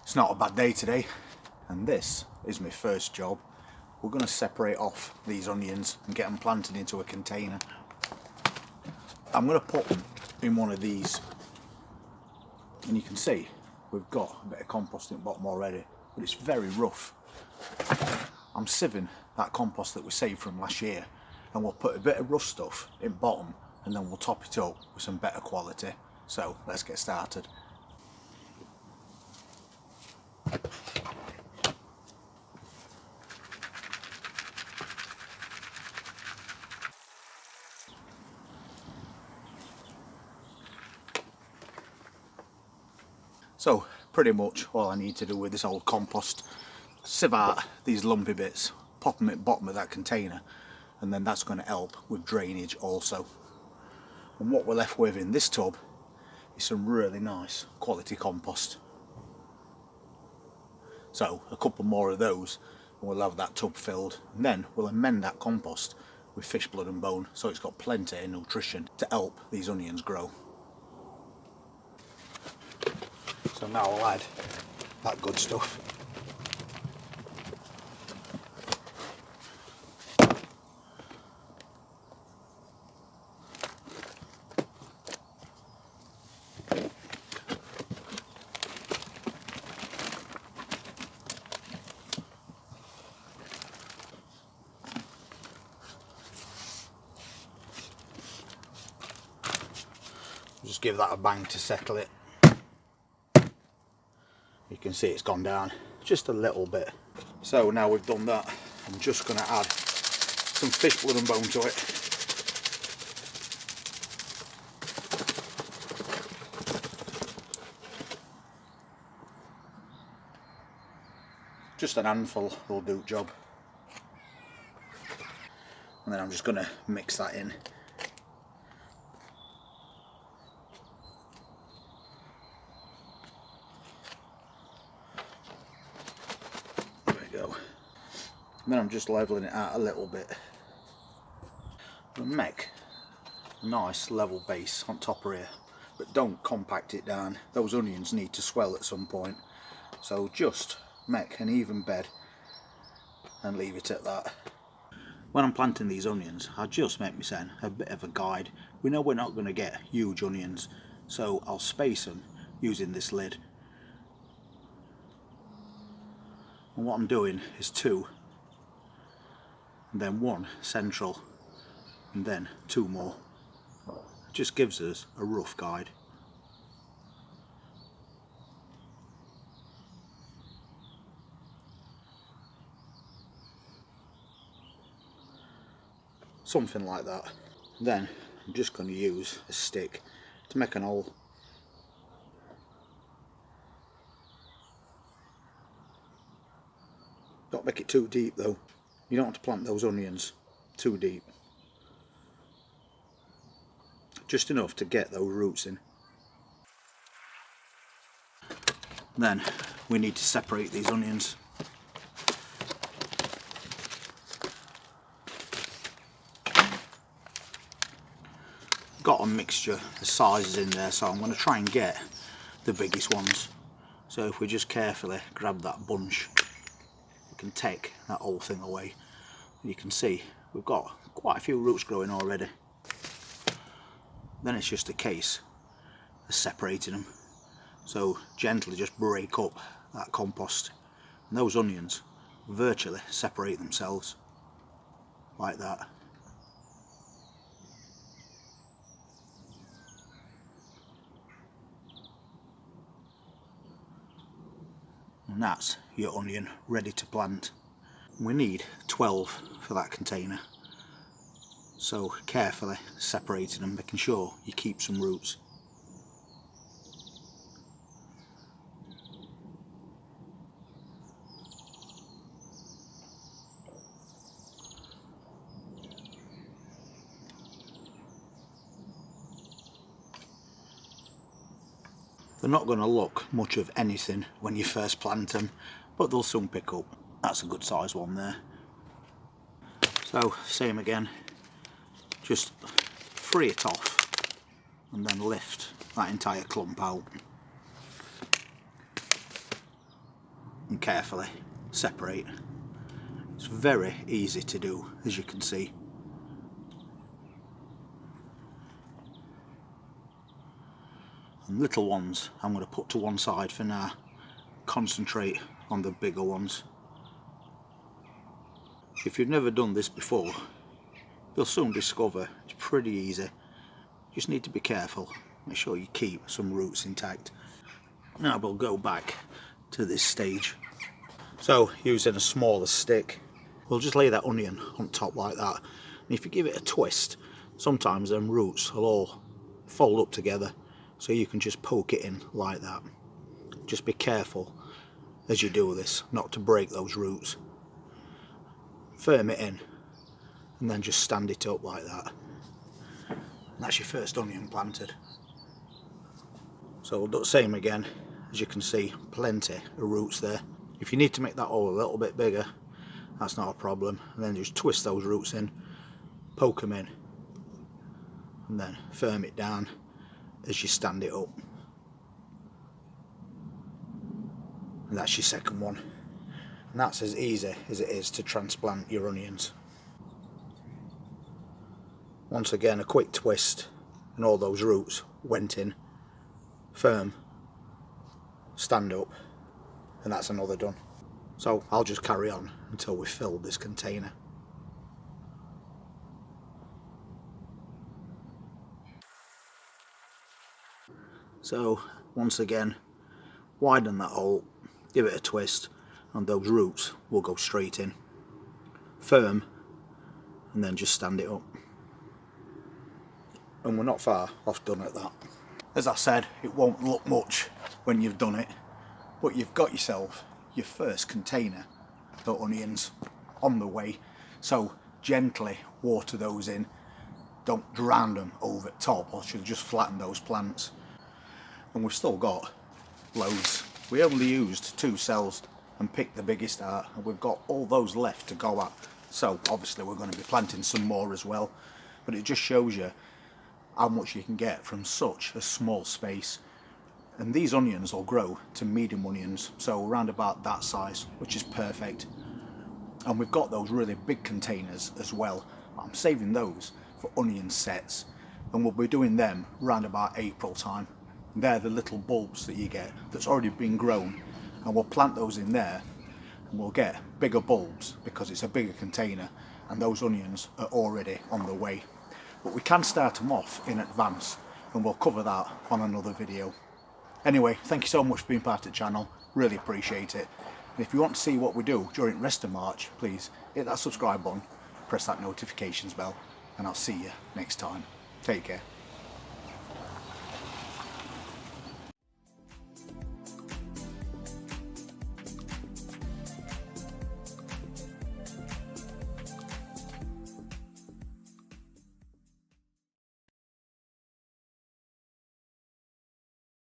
It's not a bad day today, and this is my first job. We're going to separate off these onions and get them planted into a container. I'm going to put them in one of these, and you can see we've got a bit of compost in the bottom already, but it's very rough. I'm sieving that compost that we saved from last year, and we'll put a bit of rough stuff in bottom, and then we'll top it up with some better quality. So let's get started. So pretty much all I need to do with this old compost, sieve out these lumpy bits, pop them at the bottom of that container, and then that's going to help with drainage also. And what we're left with in this tub is some really nice quality compost. So a couple more of those and we'll have that tub filled, and then we'll amend that compost with fish blood and bone so it's got plenty of nutrition to help these onions grow. So now I'll add that good stuff. Just give that a bang to settle it. You can see it's gone down just a little bit. So now we've done that, I'm just going to add some fish blood and bone to it. Just an handful will do the job. And then I'm just going to mix that in. And then I'm just levelling it out a little bit. And make a nice level base on top of here, but don't compact it down. Those onions need to swell at some point, so just make an even bed and leave it at that. When I'm planting these onions, I just make myself a bit of a guide. We know we're not going to get huge onions, so I'll space them using this lid. And what I'm doing is 2, and then 1 central, and then 2 more. It just gives us a rough guide. Something like that. Then I'm just going to use a stick to make an hole. Don't make it too deep though. You don't want to plant those onions too deep. Just enough to get those roots in. Then we need to separate these onions. Got a mixture of sizes in there, so I'm going to try and get the biggest ones. So if we just carefully grab that bunch, we can take that whole thing away. You can see we've got quite a few roots growing already. Then it's just a case of separating them. So gently just break up that compost, and those onions virtually separate themselves like that. And that's your onion ready to plant. We need 12 for that container, so carefully separating them, making sure you keep some roots. They're not going to look much of anything when you first plant them, but they'll soon pick up. That's a good size one there. So same again, just free it off and then lift that entire clump out. and carefully separate. It's very easy to do, as you can see. And little ones I'm going to put to one side for now. Concentrate on the bigger ones. If you've never done this before, you'll soon discover it's pretty easy. Just need to be careful. Make sure you keep some roots intact. Now we'll go back to this stage. So using a smaller stick, we'll just lay that onion on top like that. And if you give it a twist, sometimes them roots will all fold up together. So you can just poke it in like that. Just be careful as you do this, not to break those roots. Firm it in and then just stand it up like that. And that's your first onion planted. So we'll do the same again. As you can see, plenty of roots there. If you need to make that hole a little bit bigger, that's not a problem. And then just twist those roots in, poke them in, and then firm it down as you stand it up. And that's your second one. And that's as easy as it is to transplant your onions. Once again, a quick twist and all those roots went in, firm, stand up, and that's another done. So I'll just carry on until we've filled this container. So once again, widen that hole, give it a twist, and those roots will go straight in. Firm, and then just stand it up. And we're not far off done at that. As I said, it won't look much when you've done it, but you've got yourself your first container of onions on the way. So gently water those in, don't drown them over the top, or you'll just flatten those plants. And we've still got loads. We only used 2 cells and picked the biggest out, and we've got all those left to go at. So obviously we're going to be planting some more as well, but it just shows you how much you can get from such a small space. And these onions will grow to medium onions, so around about that size, which is perfect. And we've got those really big containers as well. I'm saving those for onion sets, and we'll be doing them around about April time. They're the little bulbs that you get that's already been grown, and we'll plant those in there and we'll get bigger bulbs because it's a bigger container, and those onions are already on the way. But we can start them off in advance, and we'll cover that on another video. Anyway, thank you so much for being part of the channel, really appreciate it. And if you want to see what we do during the rest of March, please hit that subscribe button, press that notifications bell, and I'll see you next time. Take care.